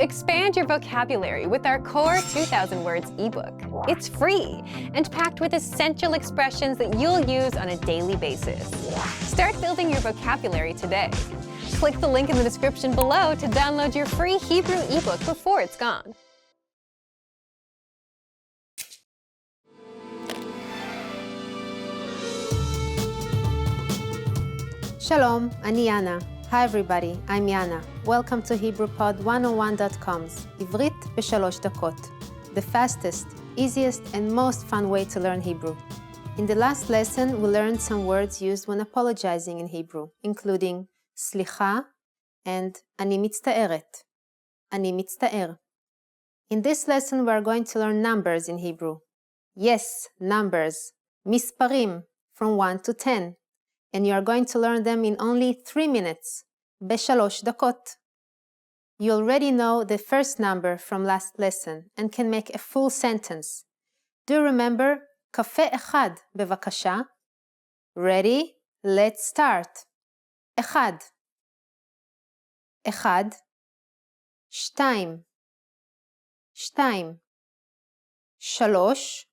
Expand your vocabulary with our Core 2,000 Words ebook. It's free and packed with essential expressions that you'll use on a daily basis. Start building your vocabulary today. Click the link in the description below to download your free Hebrew ebook before it's gone. Shalom, אני יאנה. Hi everybody, I'm Yana. Welcome to HebrewPod101.com's עברית ב3 דקות. The fastest, easiest and most fun way to learn Hebrew. In the last lesson, we learned some words used when apologizing in Hebrew, including סליחה and אני מצטערת. אני מצטער. In this lesson, we are going to learn numbers in Hebrew. Yes, numbers. מספרים, from 1 to 10. And you are going to learn them in only 3 minutes, ב3 דקות. You already know the first number from last lesson and can make a full sentence. Do you remember? קפה אחד, בבקשה. Ready? Let's start. אחד. אחד. שתיים. שתיים. שלוש.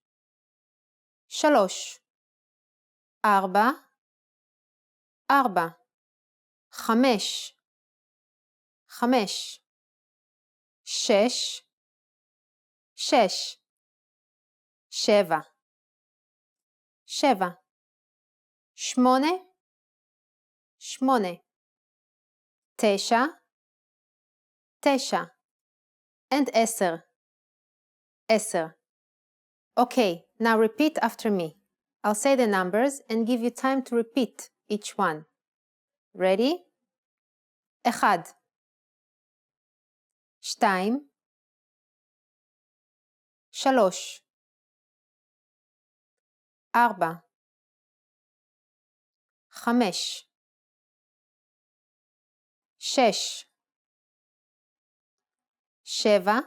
שלוש. ארבע. ארבע. חמש. חמש. שש. שש. שבע. שבע. שמונה. שמונה. תשע. תשע. And עשר. עשר. Okay, now repeat after me. I'll say the numbers and give you time to repeat each one. Ready? אחד. שתיים. שלוש. ארבע. חמש. שש. שבע.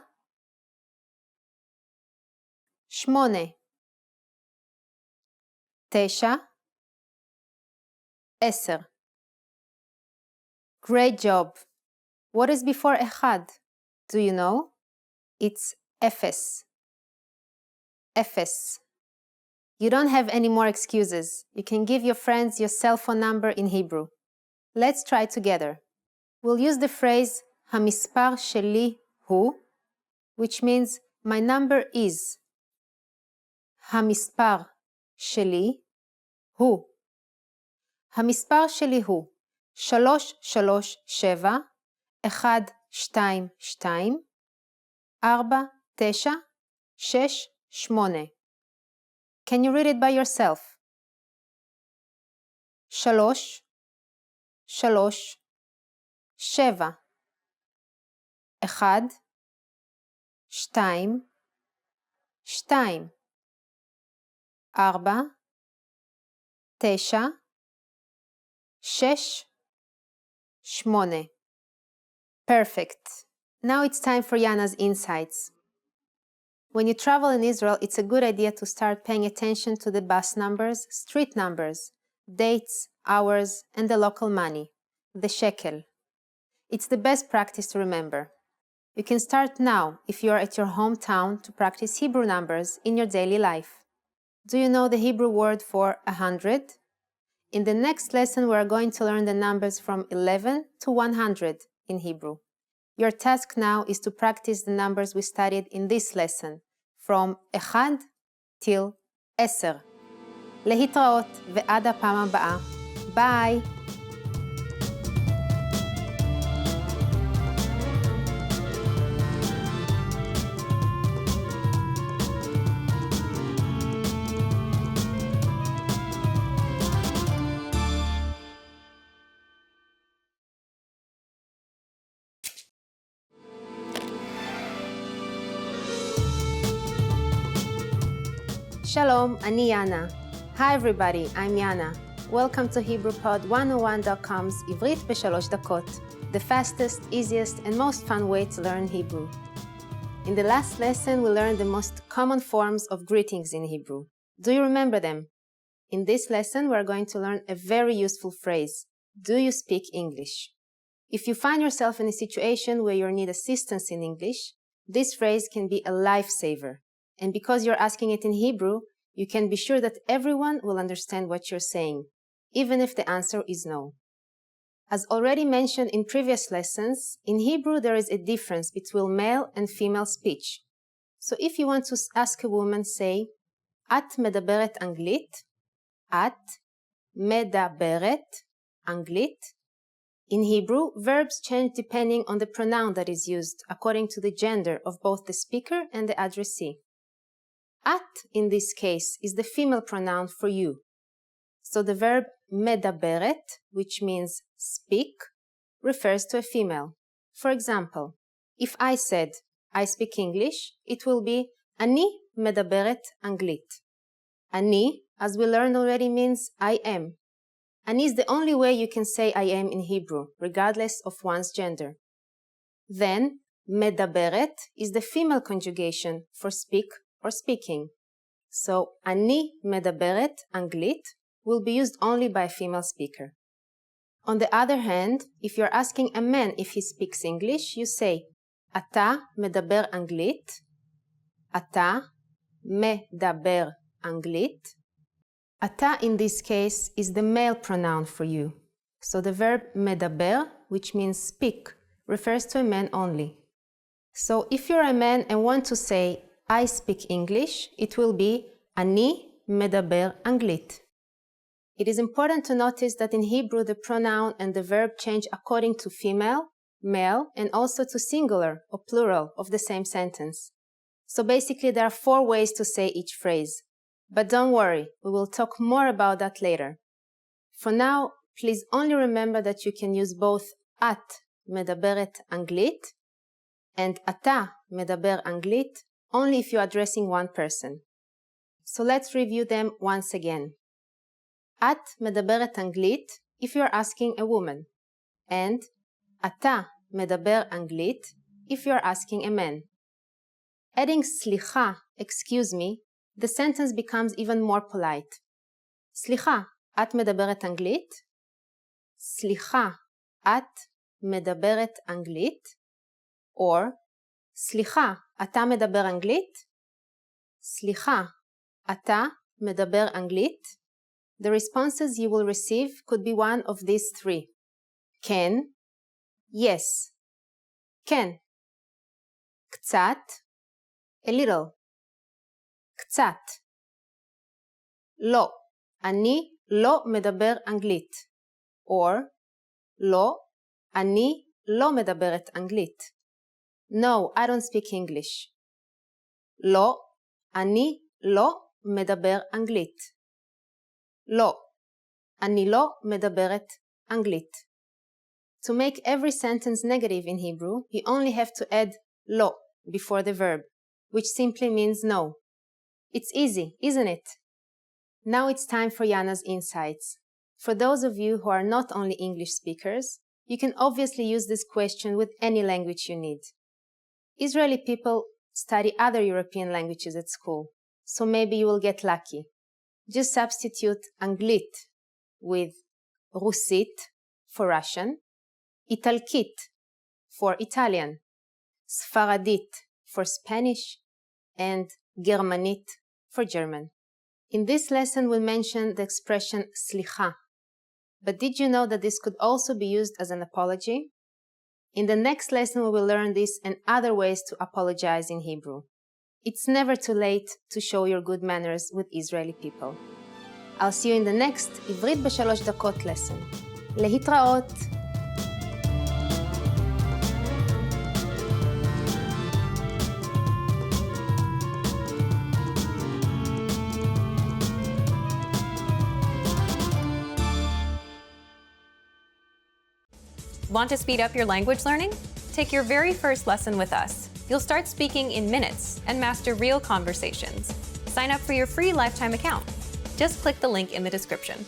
שמונה. תשע. עשר. Great job. What is before אחד? Do you know? It's אפס. אפס. You don't have any more excuses. You can give your friends your cell phone number in Hebrew. Let's try together. We'll use the phrase המספר שלי הוא, which means my number is. המספר שלי הוא. המספר שלי הוא 337 122 49 68. Can you read it by yourself? 3 3 7 1 2 2 4 9 6 8. Perfect. Now it's time for Yana's insights. When you travel in Israel, it's a good idea to start paying attention to the bus numbers, street numbers, dates, hours, and the local money, the shekel. It's the best practice to remember. You can start now if you are at your hometown to practice Hebrew numbers in your daily life. Do you know the Hebrew word for 100? In the next lesson, we are going to learn the numbers from 11 to 100 in Hebrew. Your task now is to practice the numbers we studied in this lesson, from 1 till 10. להתראות ועד הפעם הבאה. ביי! Shalom, אני יאנה. Hi everybody, I'm Yana. Welcome to HebrewPod101.com's עברית ב3 דקות, the fastest, easiest, and most fun way to learn Hebrew. In the last lesson, we learned the most common forms of greetings in Hebrew. Do you remember them? In this lesson, we are going to learn a very useful phrase. Do you speak English? If you find yourself in a situation where you need assistance in English, this phrase can be a lifesaver. And because you're asking it in Hebrew, you can be sure that everyone will understand what you're saying, even if the answer is no. As already mentioned in previous lessons, in Hebrew there is a difference between male and female speech. So if you want to ask a woman, say, את מדברת אנגלית, את מדברת אנגלית. In Hebrew, verbs change depending on the pronoun that is used, according to the gender of both the speaker and the addressee. At, in this case, is the female pronoun for you. So the verb מדברת, which means speak, refers to a female. For example, if I said, I speak English, it will be אני מדברת אנגלית. אני, as we learned already, means I am. Ani is the only way you can say I am in Hebrew, regardless of one's gender. Then, מדברת is the female conjugation for speak or speaking. So, אני מדברת אנגלית will be used only by a female speaker. On the other hand, if you're asking a man if he speaks English, you say, אתה מדבר אנגלית, אתה מדבר אנגלית. אתה, in this case, is the male pronoun for you. So the verb מדבר, which means speak, refers to a man only. So if you're a man and want to say, I speak English, it will be אני מדבר אנגלית. It is important to notice that in Hebrew the pronoun and the verb change according to female, male, and also to singular or plural of the same sentence. So basically there are 4 ways to say each phrase. But don't worry, we will talk more about that later. For now, please only remember that you can use both את מדברת אנגלית and אתה מדבר אנגלית only if you're addressing one person. So let's review them once again. את מדברת אנגלית if you're asking a woman, and אתה מדבר אנגלית if you're asking a man. Adding סליחה, excuse me, the sentence becomes even more polite. סליחה, את מדברת אנגלית? סליחה, את מדברת אנגלית? Or, סליחה, אתה מדבר אנגלית? סליחה, אתה מדבר אנגלית? The responses you will receive could be one of these 3. כן, yes. כן. קצת, a little. קצת. לא, אני לא מדבר אנגלית. Or, לא, אני לא מדברת אנגלית. No, I don't speak English. לא, אני לא מדבר אנגלית. לא, אני לא מדברת אנגלית. To make every sentence negative in Hebrew, you only have to add לא before the verb, which simply means no. It's easy, isn't it? Now it's time for Yana's insights. For those of you who are not only English speakers, you can obviously use this question with any language you need. Israeli people study other European languages at school, so maybe you will get lucky. Just substitute Anglit with Russit for Russian, Italkit for Italian, Sfaradit for Spanish, and Germanit for German. In this lesson, we mentioned the expression slicha. But did you know that this could also be used as an apology? In the next lesson, we will learn this and other ways to apologize in Hebrew. It's never too late to show your good manners with Israeli people. I'll see you in the next עברית ב3 דקות lesson. להתראות! Want to speed up your language learning? Take your very first lesson with us. You'll start speaking in minutes and master real conversations. Sign up for your free lifetime account. Just click the link in the description.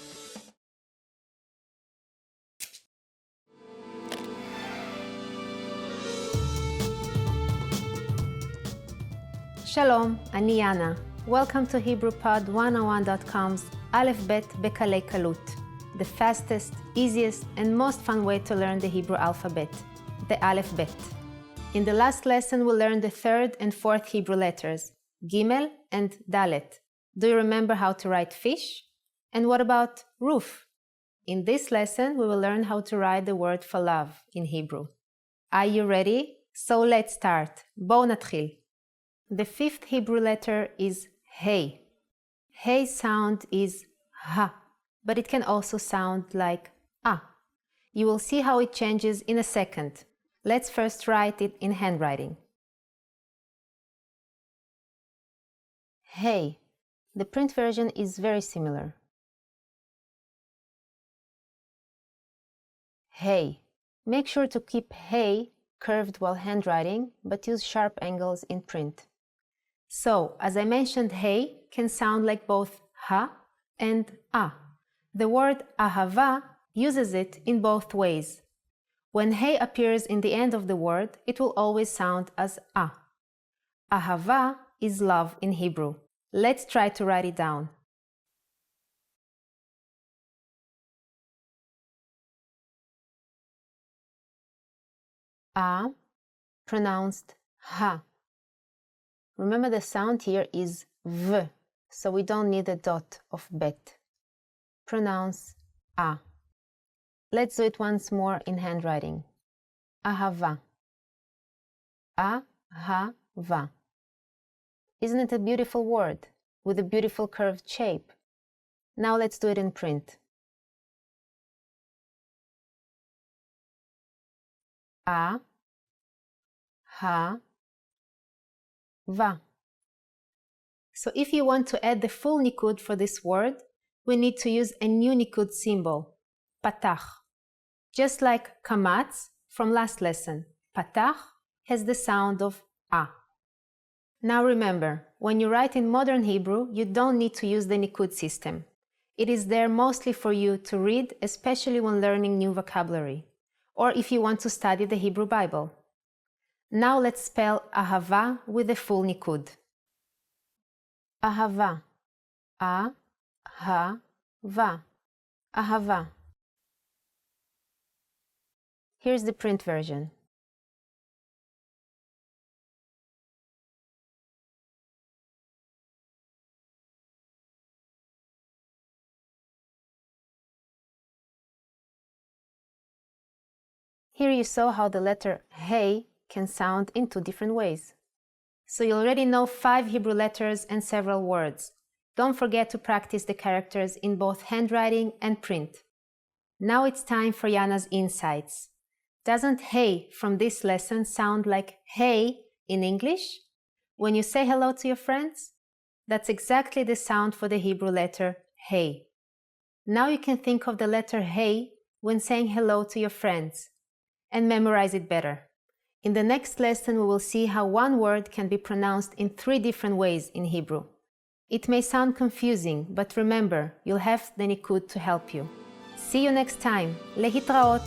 שלום, אני יאנה. Welcome to HebrewPod101.com's Alf Bet בקלי קלות. the fastest, easiest, and most fun way to learn the Hebrew alphabet, the Alf Bet. In the last lesson, we learned the third and fourth Hebrew letters, Gimel and Dalet. Do you remember how to write fish? And what about roof? In this lesson, we will learn how to write the word for love in Hebrew. Are you ready? So let's start. בואו נתחיל. The fifth Hebrew letter is Hey. Hey sound is Ha, but it can also sound like Ah. You will see how it changes in a second. Let's first write it in handwriting. Hey. The print version is very similar. Hey. Make sure to keep Hey curved while handwriting, but use sharp angles in print. So, as I mentioned, Hey can sound like both Ha and Ah. The word Ahava uses it in both ways. When Hey appears in the end of the word, it will always sound as Ah. Ahava is love in Hebrew. Let's try to write it down. Ah, pronounced Ha. Remember the sound here is V, so we don't need a dot of bet. Pronounce Ah. Let's do it once more in handwriting. Ahava. Ahava. Isn't it a beautiful word with a beautiful curved shape? Now let's do it in print. A, ha, va. So if you want to add the full nikud for this word, we need to use a new nikud symbol, patach. Just like kamatz from last lesson, patach has the sound of A. Now remember, when you write in modern Hebrew, you don't need to use the nikud system. It is there mostly for you to read, especially when learning new vocabulary, or if you want to study the Hebrew Bible. Now let's spell ahava with the full nikud. Ahava. A-ha-va. Ahava. Here's the print version. Here you saw how the letter Hey can sound in two different ways. So you already know 5 Hebrew letters and several words. Don't forget to practice the characters in both handwriting and print. Now it's time for Yana's insights. Doesn't Hey from this lesson sound like Hey in English? When you say hello to your friends? That's exactly the sound for the Hebrew letter Hey. Now you can think of the letter Hey when saying hello to your friends and memorize it better. In the next lesson, we will see how one word can be pronounced in 3 different ways in Hebrew. It may sound confusing, but remember, you'll have the nikud to help you. See you next time. להתראות.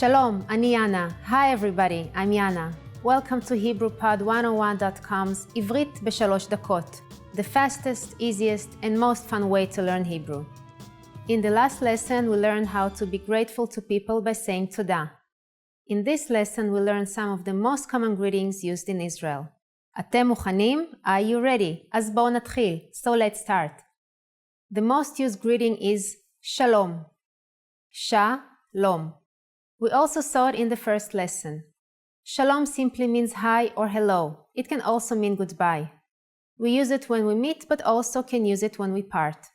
Shalom, אני יאנה. Hi everybody, I'm Yana. Welcome to HebrewPod101.com's עברית ב3 דקות, the fastest, easiest, and most fun way to learn Hebrew. In the last lesson, we learned how to be grateful to people by saying תודה. In this lesson, we learned some of the most common greetings used in Israel. אתם מוכנים? Are you ready? אז בואו נתחיל. So let's start. The most used greeting is Shalom. Shalom. We also saw it in the first lesson. Shalom simply means hi or hello. It can also mean goodbye. We use it when we meet, but also can use it when we part.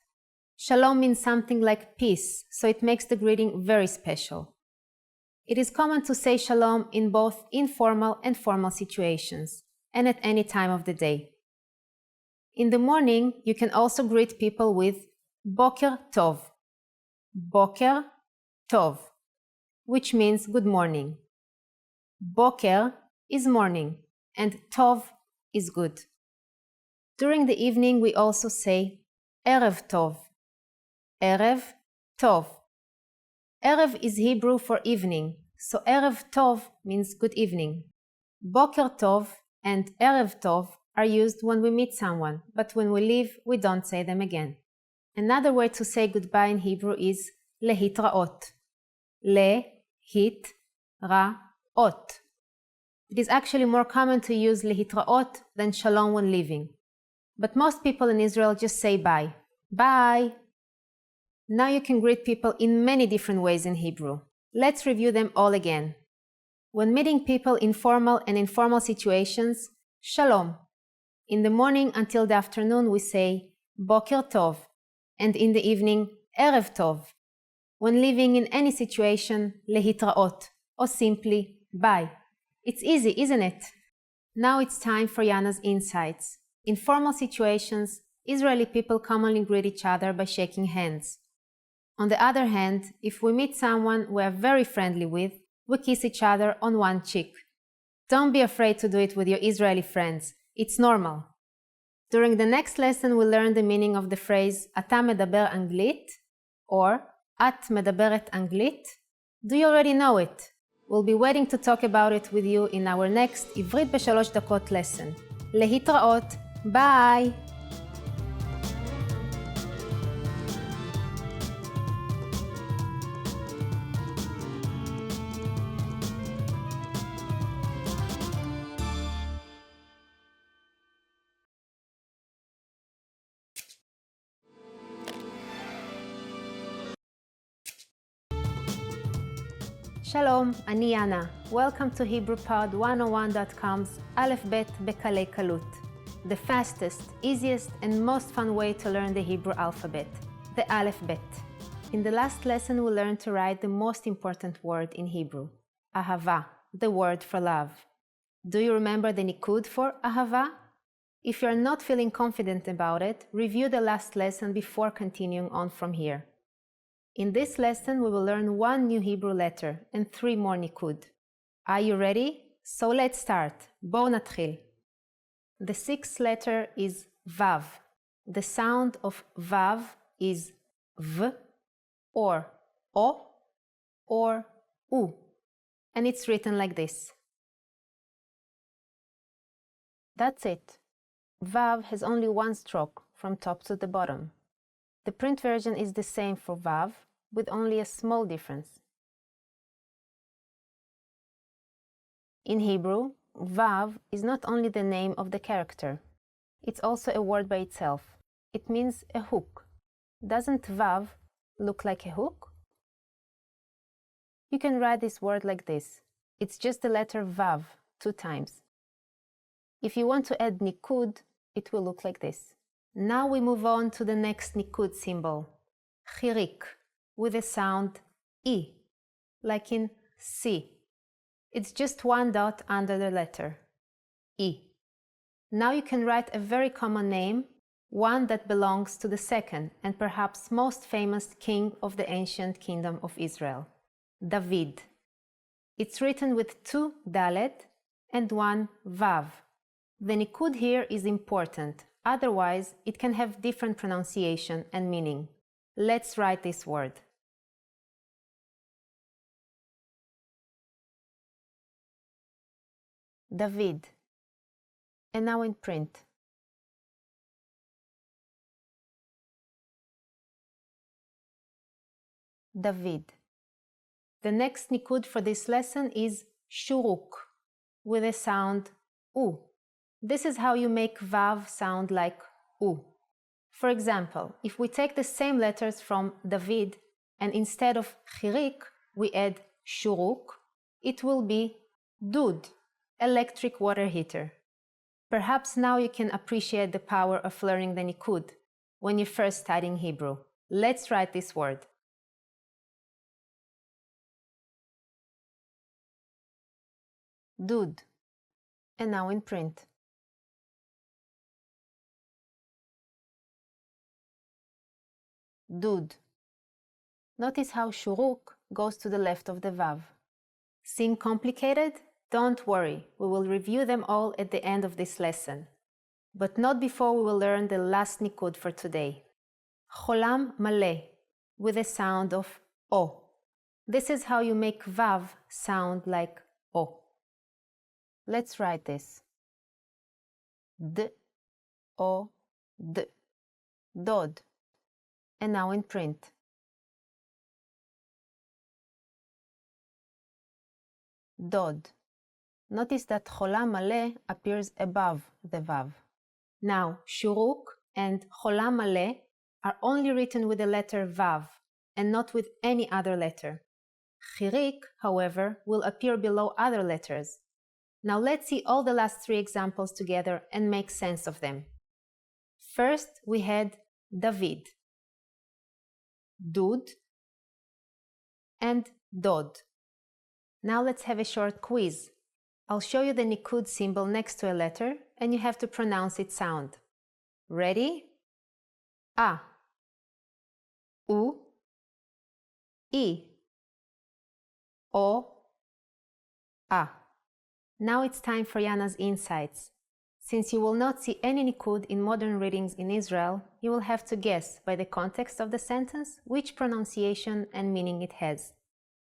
Shalom means something like peace, so it makes the greeting very special. It is common to say shalom in both informal and formal situations, and at any time of the day. In the morning, you can also greet people with Boker Tov. Boker Tov, which means good morning. Boker is morning, and tov is good. During the evening, we also say Erev tov. Erev tov. Erev is Hebrew for evening, so Erev tov means good evening. Boker tov and Erev tov are used when we meet someone, but when we leave, we don't say them again. Another way to say goodbye in Hebrew is lehitraot. Le-hit-ra-ot. It is actually more common to use lehitraot than shalom when leaving. But most people in Israel just say bye. Bye! Now you can greet people in many different ways in Hebrew. Let's review them all again. When meeting people in formal and informal situations, shalom. In the morning until the afternoon we say boker tov, and in the evening erev tov. When living in any situation, lehitraot, or simply bye. It's easy, isn't it? Now it's time for Yana's insights. In formal situations, Israeli people commonly greet each other by shaking hands. On the other hand, if we meet someone we are very friendly with, we kiss each other on one cheek. Don't be afraid to do it with your Israeli friends. It's normal. During the next lesson, we'll learn the meaning of the phrase "אתה מדבר אנגלית" or "את מדברת אנגלית." Do you already know it? We'll be waiting to talk about it with you in our next עברית בשלוש דקות lesson. להתראות. Bye! שלום, אני יאנה. Welcome to HebrewPod101.com's Alf Bet בקלי קלות. The fastest, easiest, and most fun way to learn the Hebrew alphabet, the Alf Bet. In the last lesson, we learned to write the most important word in Hebrew, ahava, the word for love. Do you remember the nikud for ahava? If you are not feeling confident about it, review the last lesson before continuing on from here. In this lesson, we will learn one new Hebrew letter and 3 more nikud. Are you ready? So let's start. בואו נתחיל. The 6th letter is vav. The sound of vav is v or o or u, and it's written like this. That's it. Vav has only one stroke from top to the bottom. The print version is the same for vav, with only a small difference. In Hebrew, vav is not only the name of the character, it's also a word by itself. It means a hook. Doesn't vav look like a hook? You can write this word like this. It's just the letter vav 2 times. If you want to add nikud, it will look like this. Now we move on to the next nikud symbol, chirik, with the sound I, like in C. It's just 1 dot under the letter, I. Now you can write a very common name, one that belongs to the second and perhaps most famous king of the ancient kingdom of Israel, David. It's written with 2 dalet and 1 vav. The nikud here is important, otherwise it can have different pronunciation and meaning. Let's write this word. David. And now in print. David. The next nikud for this lesson is shuruk, with a sound u. This is how you make vav sound like u. For example, if we take the same letters from David and instead of chirik we add shuruk, it will be dud, electric water heater. Perhaps now you can appreciate the power of learning the nikud when you first studying Hebrew. Let's write this word. Dud. And now in print. Dud. Notice how shuruk goes to the left of the vav. Seem complicated? Don't worry, we will review them all at the end of this lesson. But not before we will learn the last nikud for today. Cholam maleh, with the sound of O. This is how you make Vav sound like O. Let's write this. D, O, D. Dod. And now in print. Dod. Notice that cholam maleh appears above the Vav. Now, shuruk and cholam maleh are only written with the letter Vav and not with any other letter. Chirik, however, will appear below other letters. Now let's see all the last three examples together and make sense of them. First, we had David, Dud, and Dod. Now let's have a short quiz. I'll show you the nikud symbol next to a letter and you have to pronounce its sound. Ready? A, U, I, O, A. Now it's time for Yana's insights. Since you will not see any nikud in modern readings in Israel, you will have to guess by the context of the sentence which pronunciation and meaning it has.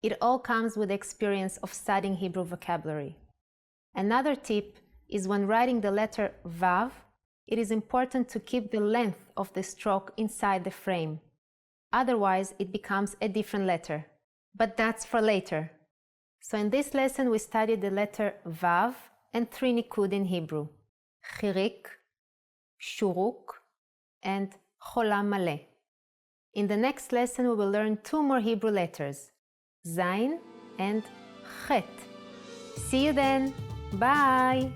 It all comes with the experience of studying Hebrew vocabulary. Another tip is when writing the letter Vav, it is important to keep the length of the stroke inside the frame. Otherwise, it becomes a different letter. But that's for later. So in this lesson, we studied the letter Vav and three nikud in Hebrew: Chirik, Shuruk, and Cholam maleh. In the next lesson, we will learn two more Hebrew letters, Zayin and Chet. See you then! Bye!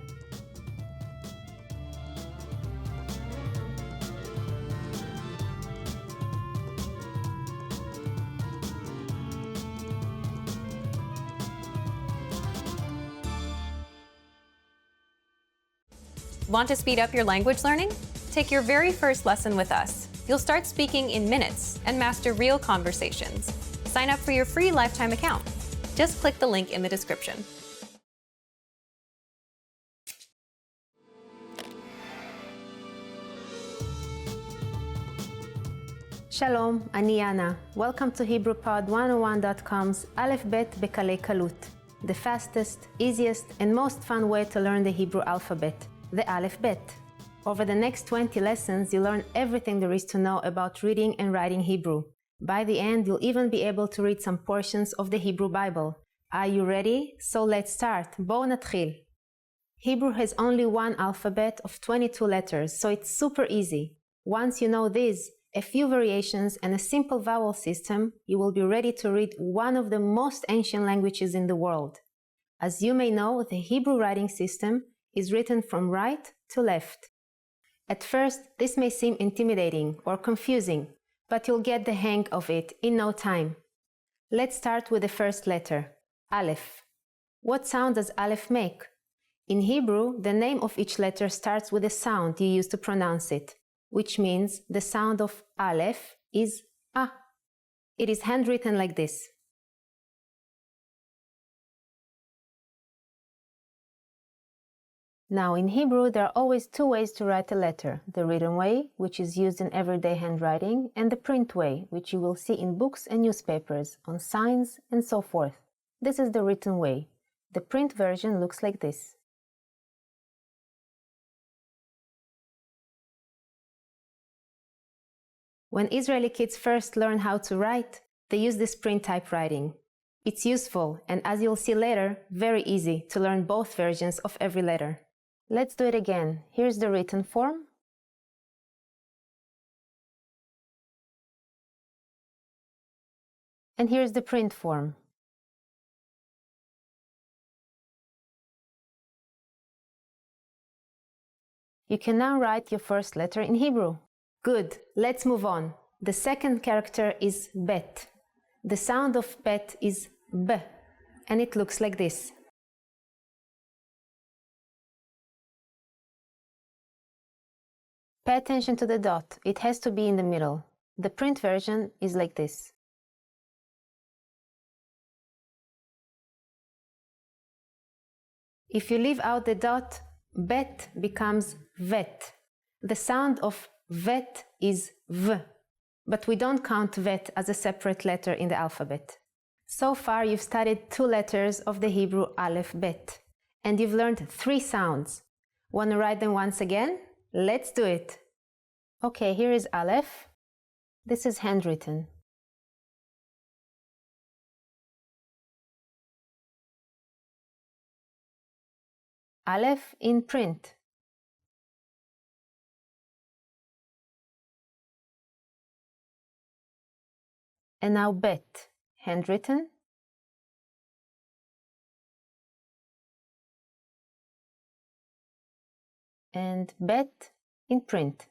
Want to speed up your language learning? Take your very first lesson with us. You'll start speaking in minutes and master real conversations. Sign up for your free lifetime account. Just click the link in the description. Shalom, אני יאנה. Welcome to HebrewPod101.com's Alf Bet בקלי קלות, the fastest, easiest, and most fun way to learn the Hebrew alphabet, the Alf Bet. Over the next 20 lessons, you'll learn everything there is to know about reading and writing Hebrew. By the end, you'll even be able to read some portions of the Hebrew Bible. Are you ready? So let's start. בואו נתחיל. Hebrew has only one alphabet of 22 letters, so it's super easy. Once you know these, a few variations and a simple vowel system, you will be ready to read one of the most ancient languages in the world. As you may know, the Hebrew writing system is written from right to left. At first, this may seem intimidating or confusing, but you'll get the hang of it in no time. Let's start with the first letter, Aleph. What sound does Aleph make? In Hebrew, the name of each letter starts with the sound you use to pronounce it, which means the sound of Aleph is A. It is handwritten like this. Now, in Hebrew, there are always two ways to write a letter: the written way, which is used in everyday handwriting, and the print way, which you will see in books and newspapers, on signs, and so forth. This is the written way. The print version looks like this. When Israeli kids first learn how to write, they use this print typewriting. It's useful, and as you'll see later, very easy to learn both versions of every letter. Let's do it again. Here's the written form. And here's the print form. You can now write your first letter in Hebrew. Good, let's move on. The second character is Bet. The sound of Bet is B, and it looks like this. Pay attention to the dot. It has to be in the middle. The print version is like this. If you leave out the dot, bet becomes vet. The sound of vet is v, but we don't count vet as a separate letter in the alphabet. So far, you've studied 2 letters of the Hebrew Alef Bet, and you've learned 3 sounds. Want to write them once again? Let's do it! Okay, here is Aleph. This is handwritten. Aleph in print. And now Bet, handwritten. And Bet in print.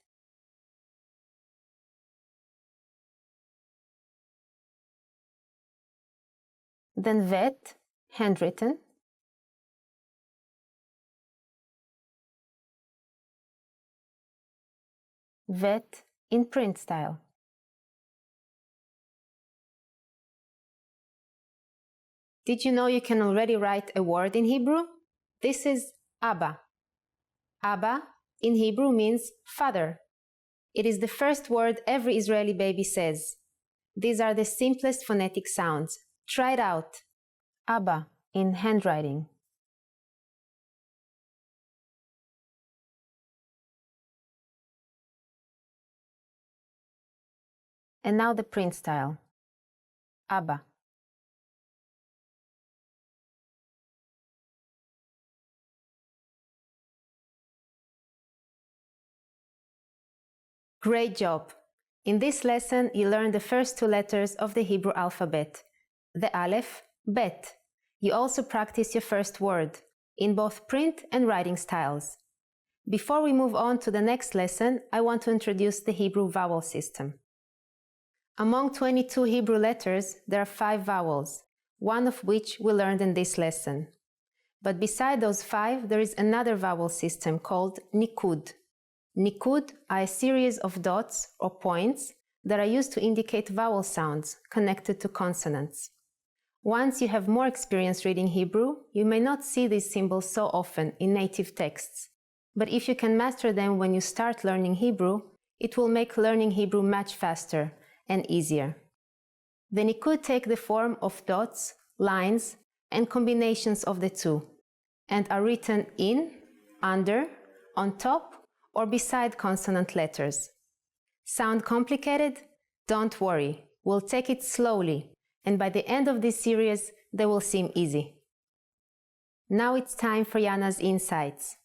Then Vet, handwritten. Vet in print style. Did you know you can already write a word in Hebrew? This is Abba. Abba in Hebrew means father. It is the first word every Israeli baby says. These are the simplest phonetic sounds. Try it out. Abba in handwriting. And now the print style. Abba. Great job! In this lesson, you learned the first 2 letters of the Hebrew alphabet, the Aleph, Bet. You also practiced your first word, in both print and writing styles. Before we move on to the next lesson, I want to introduce the Hebrew vowel system. Among 22 Hebrew letters, there are 5 vowels, one of which we learned in this lesson. But beside those 5, there is another vowel system called Nikud. Nikud are a series of dots or points that are used to indicate vowel sounds connected to consonants. Once you have more experience reading Hebrew, you may not see these symbols so often in native texts. But if you can master them when you start learning Hebrew, it will make learning Hebrew much faster and easier. The Nikud take the form of dots, lines, and combinations of the two, and are written in, under, on top, or beside consonant letters. Sound complicated? Don't worry, we'll take it slowly, and by the end of this series, they will seem easy. Now it's time for Yana's insights.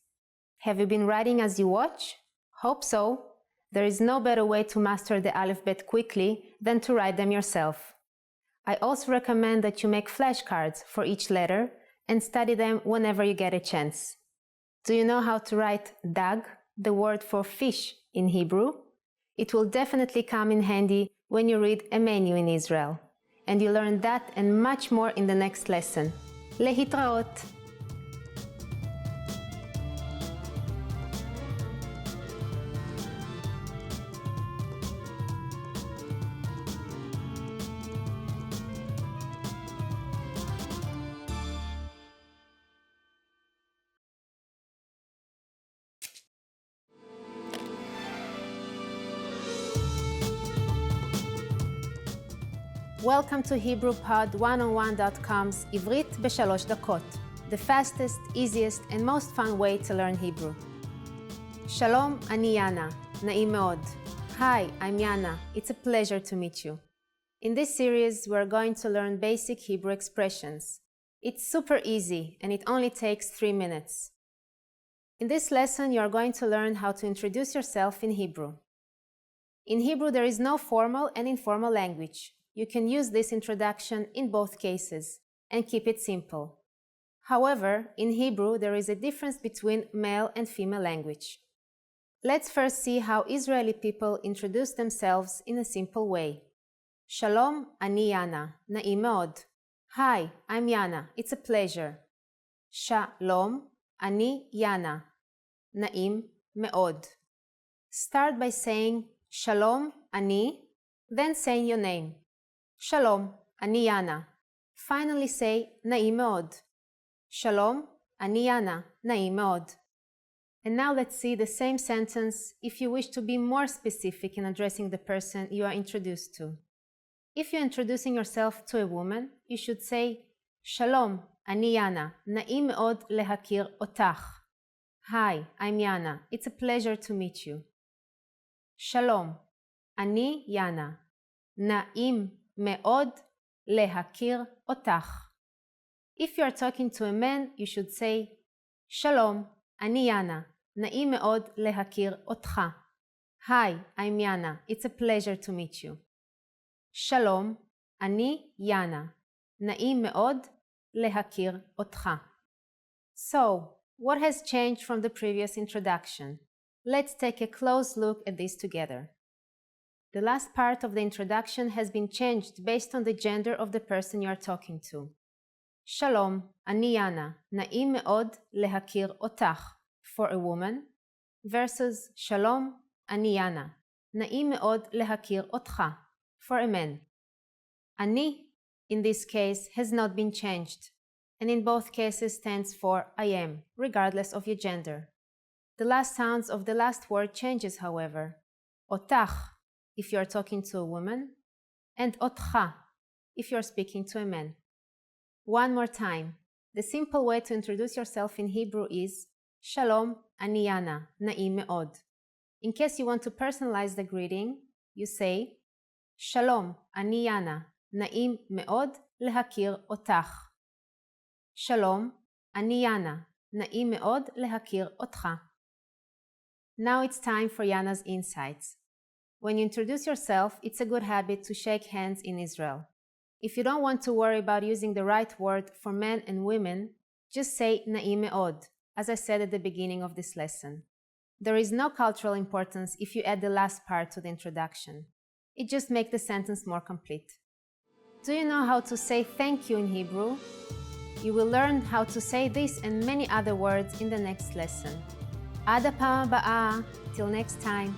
Have you been writing as you watch? Hope so. There is no better way to master the Aleph Bet quickly than to write them yourself. I also recommend that you make flashcards for each letter and study them whenever you get a chance. Do you know how to write dag, the word for fish, in Hebrew? It will definitely come in handy when you read a menu in Israel. And you learn that and much more in the next lesson. Lehitraot! Welcome to HebrewPod101.com's Ivrit ב3 דקות, the fastest, easiest, and most fun way to learn Hebrew. Shalom, ani Yana. Na'im me'od. Hi, I'm Yana. It's a pleasure to meet you. In this series, we're going to learn basic Hebrew expressions. It's super easy, and it only takes 3 minutes. In this lesson, you are going to learn how to introduce yourself in Hebrew. In Hebrew, there is no formal and informal language. You can use this introduction in both cases and keep it simple. However, in Hebrew, there is a difference between male and female language. Let's first see how Israeli people introduce themselves in a simple way. Shalom, ani Yana. Na'im me'od. Hi, I'm Yana. It's a pleasure. Shalom, ani Yana. Na'im me'od. Start by saying Shalom, ani, then saying your name. Shalom, ani Yana. Finally say Na'im me'od. Shalom, אני יאנה, נעים מאוד. And now let's see the same sentence if you wish to be more specific in addressing the person you are introduced to. If you're introducing yourself to a woman, you should say, Shalom, אני יאנה, נעים מאוד להכיר אותך. Hi, I'm Yana. It's a pleasure to meet you. Shalom, אני יאנה, נעים מאוד להכיר אותך. If you are talking to a man, you should say, Shalom, אני יאנה, נעים מאוד להכיר אותך. Hi, I'm Yana. It's a pleasure to meet you. שלום, אני יאנה, נעים מאוד להכיר אותך. So, what has changed from the previous introduction? Let's take a close look at this together. The last part of the introduction has been changed based on the gender of the person you are talking to. שלום, אני יאנה, נעים מאוד להכיר אותך for a woman versus שלום, אני יאנה, נעים מאוד להכיר אותך for a man. אני, in this case, has not been changed, and in both cases stands for I am, regardless of your gender. The last sounds of the last word changes, however. אותך, if you are talking to a woman, and אותך, if you are speaking to a man. One more time. The simple way to introduce yourself in Hebrew is Shalom, אני יאנה, נעים מאוד. In case you want to personalize the greeting, you say Shalom, אני יאנה, נעים מאוד להכיר אותך. Shalom, אני יאנה, נעים מאוד להכיר אותך. Now it's time for Yana's insights. When you introduce yourself, it's a good habit to shake hands in Israel. If you don't want to worry about using the right word for men and women, just say na'im me'od, as I said at the beginning of this lesson. There is no cultural importance if you add the last part to the introduction. It just makes the sentence more complete. Do you know how to say thank you in Hebrew? You will learn how to say this and many other words in the next lesson. עד הפעם הבאה, till next time.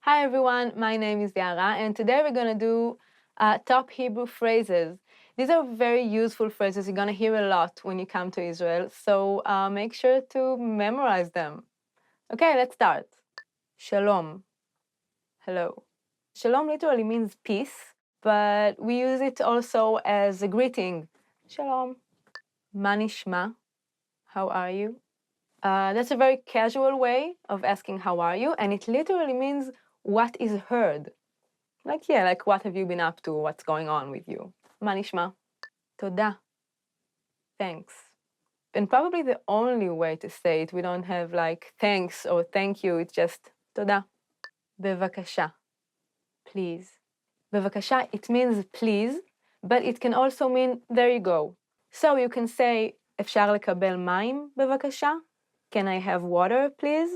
Hi everyone, my name is Yara, and today we're going to do top Hebrew phrases. These are very useful phrases you're going to hear a lot when you come to Israel, so make sure to memorize them. Okay, let's start. Shalom. Hello. Shalom literally means peace, but we use it also as a greeting. Shalom. Ma nishma? How are you? That's a very casual way of asking how are you, and it literally means what is heard. Like what have you been up to, what's going on with you. Ma nishma? Toda. Thanks. And probably the only way to say it, we don't have like thanks or thank you, it's just toda. Bevakasha. Please. Bevakasha, it means please, but it can also mean there you go. So you can say, אפשר לקבל מים בבקשה? Can I have water, please?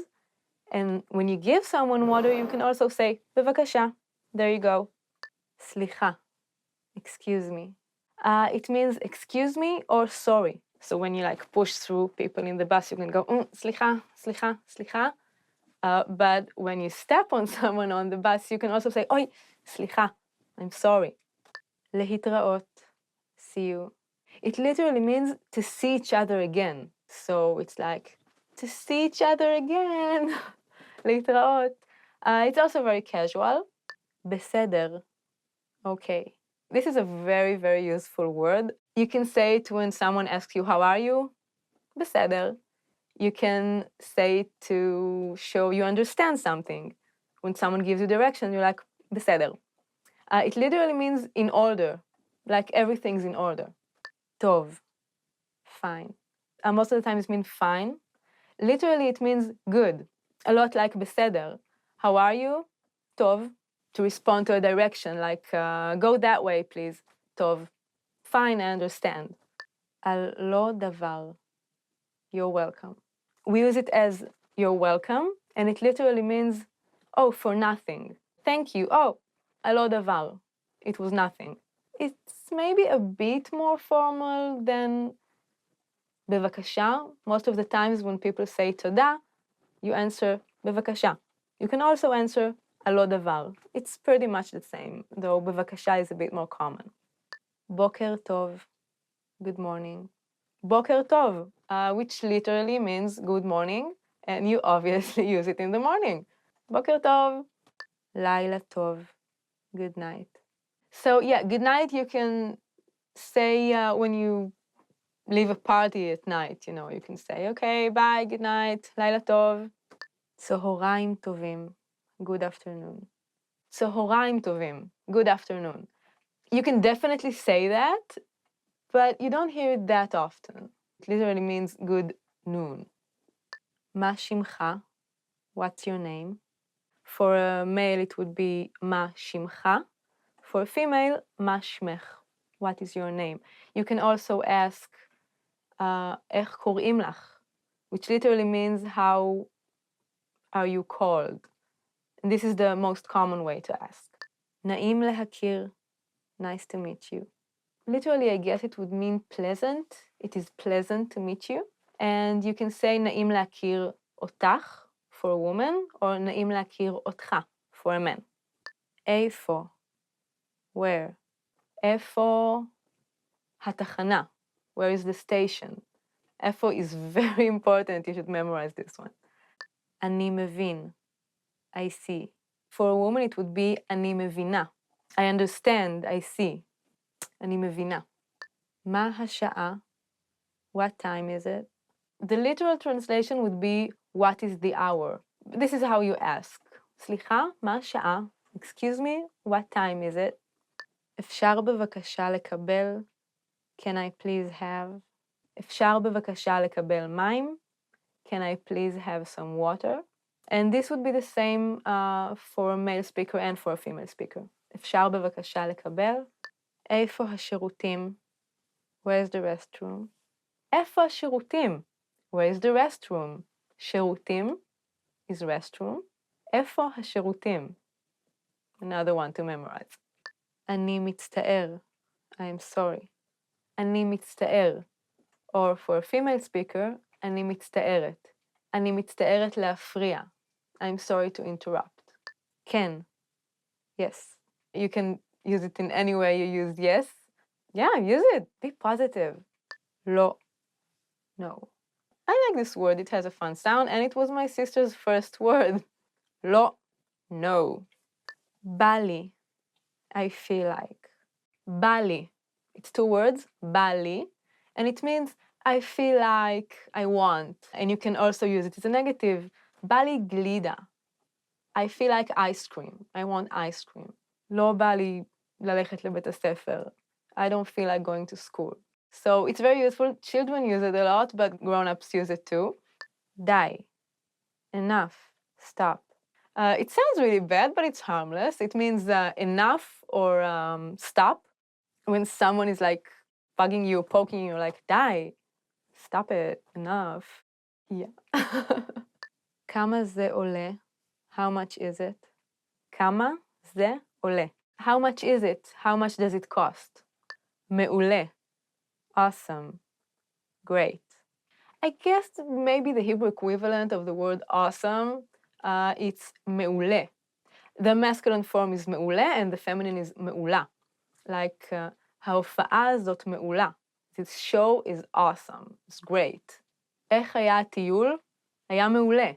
And when you give someone water, you can also say, בבקשה. There you go. סליחה. Excuse me. It means excuse me or sorry. So when you like push through people in the bus, you can go, סליחה, סליחה, סליחה. But when you step on someone on the bus, you can also say, אוי, סליחה, I'm sorry. להתראות. See you. It literally means to see each other again. So it's like, to see each other again. להתראות. It's also very casual. בסדר. Okay. This is a very, very useful word. You can say it when someone asks you, how are you? בסדר. You can say it to show you understand something. When someone gives you direction, you're like, בסדר. It literally means in order, like everything's in order. טוב. Fine. Most of the time it means fine. Literally it means good. A lot like בסדר. How are you? טוב. To respond to a direction, like go that way, please. טוב. Fine, I understand. על לא דבר. You're welcome. We use it as you're welcome, and it literally means, oh, for nothing. Thank you. Oh, על לא דבר. It was nothing. It's maybe a bit more formal than בבקשה. Most of the times when people say תודה, you answer בבקשה. You can also answer הלא דבר. It's pretty much the same, though בבקשה is a bit more common. בוקר טוב, good morning. בוקר טוב, which literally means good morning, and you obviously use it in the morning. בוקר טוב, לילה טוב, good night. So yeah, good night you can say when you leave a party at night, you can say, okay, bye, good night, לילה טוב. צהריים טובים, good afternoon. צהריים טובים, good afternoon. You can definitely say that, but you don't hear it that often. It literally means good noon. מה שמך? What's your name? For a male, it would be מה שמך. For a female, מה שמך? What is your name? You can also ask, איך קוראים לך? Which literally means how are you called? And this is the most common way to ask. נעים להכיר, nice to meet you. Literally, I guess it would mean pleasant. It is pleasant to meet you. And you can say נעים להכיר אותך for a woman, or נעים להכיר אותך for a man. איפה? Where? איפה התחנה? Where is the station? איפה is very important. You should memorize this one. אני מבין. I see. For a woman, it would be אני מבינה. I understand, I see. אני מבינה. מה השעה? What time is it? The literal translation would be what is the hour? This is how you ask. סליחה, מה השעה? Excuse me, what time is it? אפשר בבקשה לקבל? Can I please have? אפשר בבקשה לקבל מים? Can I please have some water? And this would be the same for a male speaker and for a female speaker. אפשר בבקשה לקבל? איפה השירותים? Where's the restroom? איפה השירותים? Where's the restroom? שירותים is restroom. איפה השירותים? Another one to memorize. אני מצטער. I am sorry. אני מצטער. Or for a female speaker, אני מצטערת. אני מצטערת להפריע. I'm sorry to interrupt. כן. Yes. You can use it in any way you use yes. Yeah, use it. Be positive. לא. No. I like this word. It has a fun sound, and it was my sister's first word. לא. No. בא לי. I feel like. בא לי. It's two words. בא לי. And it means I feel like, I want. And you can also use it as a negative. בא לי גלידה. I feel like ice cream. I want ice cream. לא בא לי ללכת לבית הספר. I don't feel like going to school. So it's very useful. Children use it a lot, but grown-ups use it too. די. Enough. Stop. It sounds really bad, but it's harmless. It means enough or stop. When someone is like bugging you, poking you, like, די. Stop it. Enough. Yeah. כמה זה עולה? How much is it? כמה זה עולה? How much is it? How much does it cost? מעולה. Awesome. Great. I guess maybe the Hebrew equivalent of the word awesome, it's מעולה. The masculine form is מעולה and the feminine is מעולה. Like, ההופעה הזאת מעולה. This show is awesome. It's great. איך היה הטיול? היה מעולה.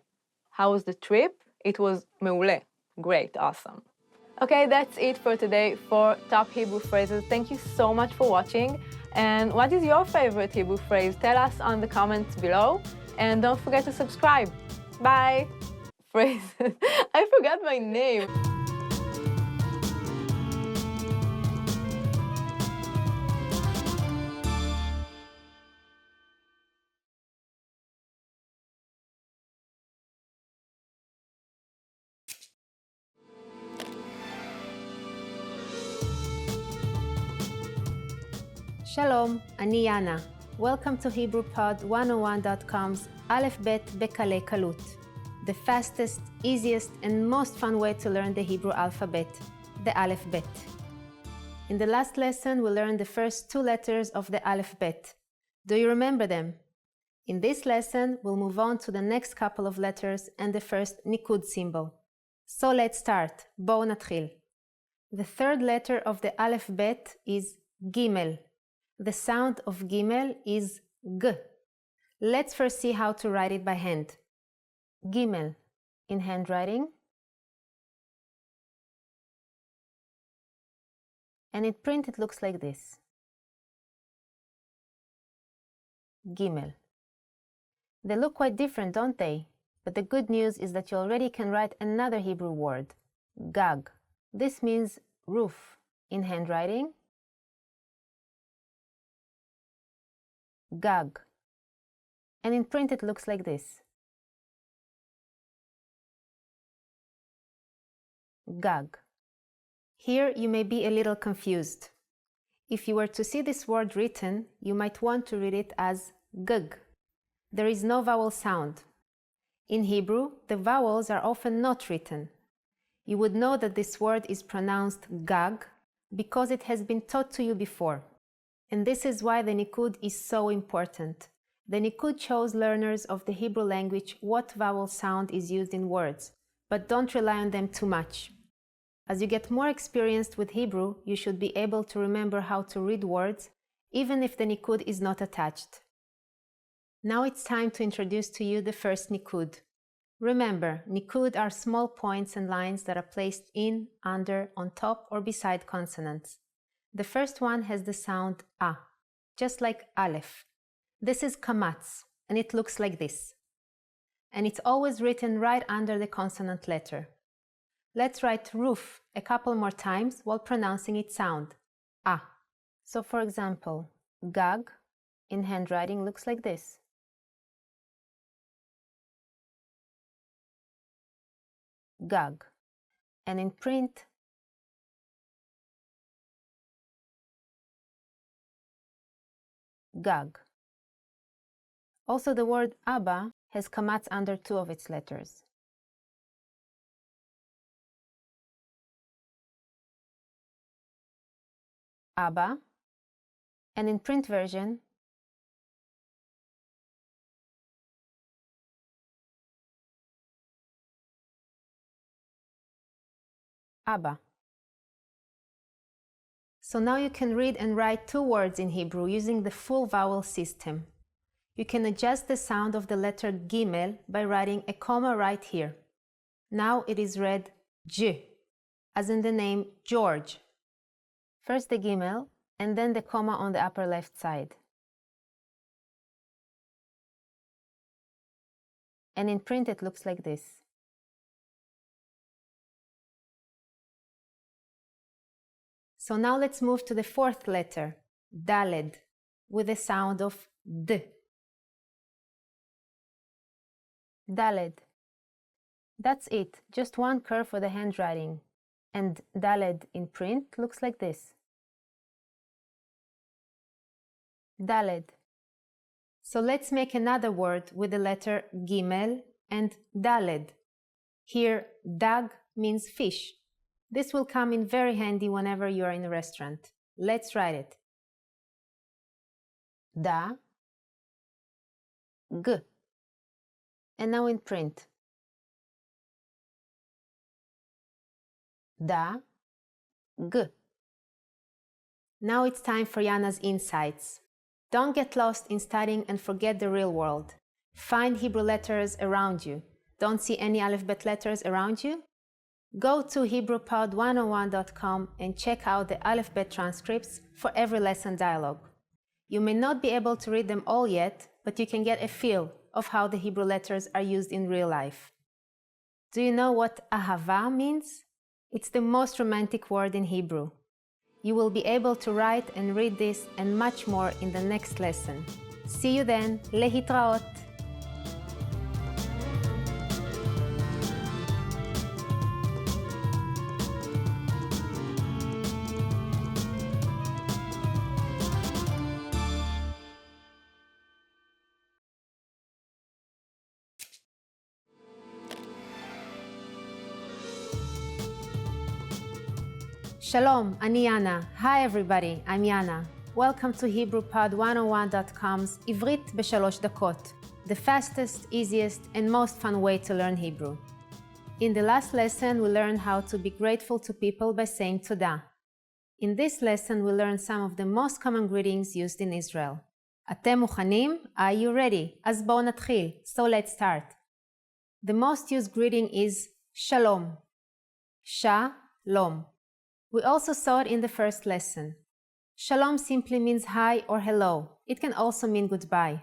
How was the trip? It was מעולה. Great, awesome. Okay, that's it for today for top Hebrew phrases. Thank you so much for watching. And what is your favorite Hebrew phrase? Tell us on the comments below. And don't forget to subscribe. Bye. Phrases. I forgot my name. שלום, אני יאנה. Welcome to HebrewPod101.com's Alf Bet בקלי קלות. The fastest, easiest, and most fun way to learn the Hebrew alphabet, the Alf Bet. In the last lesson, we learned the first two letters of the Alf Bet. Do you remember them? In this lesson, we'll move on to the next couple of letters and the first nikud symbol. So let's start. בואו נתחיל. The third letter of the Alf Bet is Gimel. The sound of Gimel is G. Let's first see how to write it by hand. Gimel in handwriting. And in print it looks like this. Gimel. They look quite different, don't they? But the good news is that you already can write another Hebrew word, gag. This means roof in handwriting. Gag. And in print it looks like this. Gag. Here you may be a little confused. If you were to see this word written, you might want to read it as gug. There is no vowel sound. In Hebrew, the vowels are often not written. You would know that this word is pronounced gag because it has been taught to you before. And this is why the nikud is so important. The nikud shows learners of the Hebrew language what vowel sound is used in words, but don't rely on them too much. As you get more experienced with Hebrew, you should be able to remember how to read words, even if the nikud is not attached. Now it's time to introduce to you the first nikud. Remember, nikud are small points and lines that are placed in, under, on top, or beside consonants. The first one has the sound a, just like aleph. This is kamatz, and it looks like this. And it's always written right under the consonant letter. Let's write roof a couple more times while pronouncing its sound, a. So for example, gag in handwriting looks like this. Gag. And in print, gag. Also the word Abba has kamatz under two of its letters. Abba, and in print version, Abba. So now you can read and write two words in Hebrew using the full vowel system. You can adjust the sound of the letter Gimel by writing a comma right here. Now it is read J, as in the name George. First the Gimel, and then the comma on the upper left side. And in print it looks like this. So now let's move to the fourth letter, Dalet, with the sound of D. Dalet. That's it, just one curve for the handwriting. And Dalet in print looks like this. Dalet. So let's make another word with the letter Gimel and Dalet. Here, dag means fish. This will come in very handy whenever you are in a restaurant. Let's write it. Da, g. And now in print. Da, g. Now it's time for Yana's insights. Don't get lost in studying and forget the real world. Find Hebrew letters around you. Don't see any Alf Bet letters around you? Go to HebrewPod101.com and check out the Alf Bet transcripts for every lesson dialogue. You may not be able to read them all yet, but you can get a feel of how the Hebrew letters are used in real life. Do you know what ahava means? It's the most romantic word in Hebrew. You will be able to write and read this and much more in the next lesson. See you then. Lehitraot. Shalom, ani Yana. Hi everybody, I'm Yana. Welcome to HebrewPod101.com's עברית ב3 דקות, the fastest, easiest, and most fun way to learn Hebrew. In the last lesson, we learned how to be grateful to people by saying Toda. In this lesson, we learned some of the most common greetings used in Israel. אתם מוכנים? Are you ready? אז בואו נתחיל. So let's start. The most used greeting is Shalom. Shalom. We also saw it in the first lesson. Shalom simply means hi or hello. It can also mean goodbye.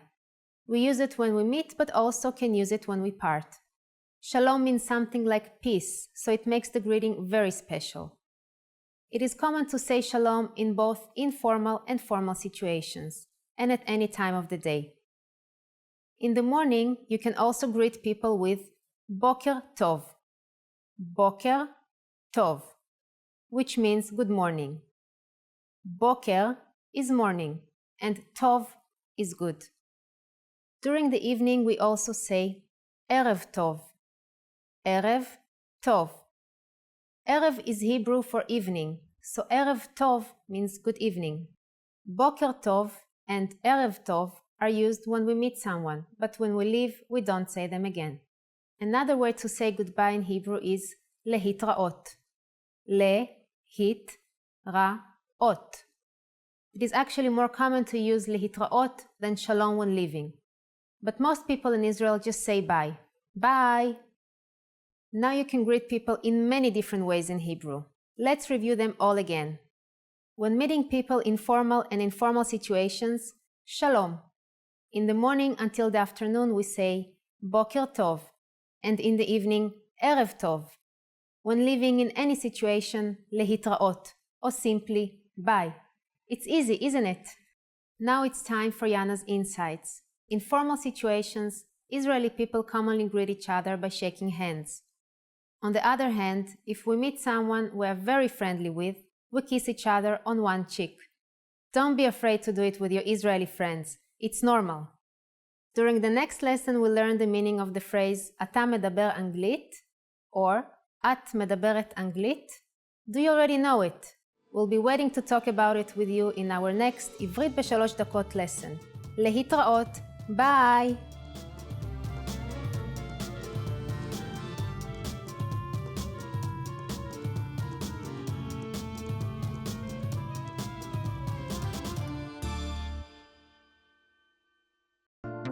We use it when we meet, but also can use it when we part. Shalom means something like peace, so it makes the greeting very special. It is common to say shalom in both informal and formal situations, and at any time of the day. In the morning, you can also greet people with Boker Tov. Boker Tov, which means good morning. Boker is morning, and Tov is good. During the evening, we also say Erev Tov. Erev Tov. Erev is Hebrew for evening, so Erev Tov means good evening. Boker Tov and Erev Tov are used when we meet someone, but when we leave, we don't say them again. Another way to say goodbye in Hebrew is lehitraot. Le-hit-ra-ot. It is actually more common to use lehitraot than shalom when leaving. But most people in Israel just say bye. Bye! Now you can greet people in many different ways in Hebrew. Let's review them all again. When meeting people in formal and informal situations, shalom. In the morning until the afternoon we say boker tov, and in the evening erev tov. When living in any situation, lehitraot, or simply bye. It's easy, isn't it? Now it's time for Yana's insights. In formal situations, Israeli people commonly greet each other by shaking hands. On the other hand, if we meet someone we are very friendly with, we kiss each other on one cheek. Don't be afraid to do it with your Israeli friends. It's normal. During the next lesson, we'll learn the meaning of the phrase אתה מדבר אנגלית or את מדברת אנגלית. Do you already know it? We'll be waiting to talk about it with you in our next עברית בשלוש דקות lesson. להתראות. Bye!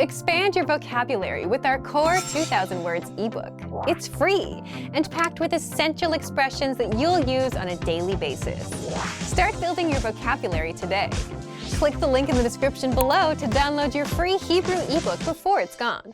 Expand your vocabulary with our Core 2000 Words ebook. It's free and packed with essential expressions that you'll use on a daily basis. Start building your vocabulary today. Click the link in the description below to download your free Hebrew ebook before it's gone.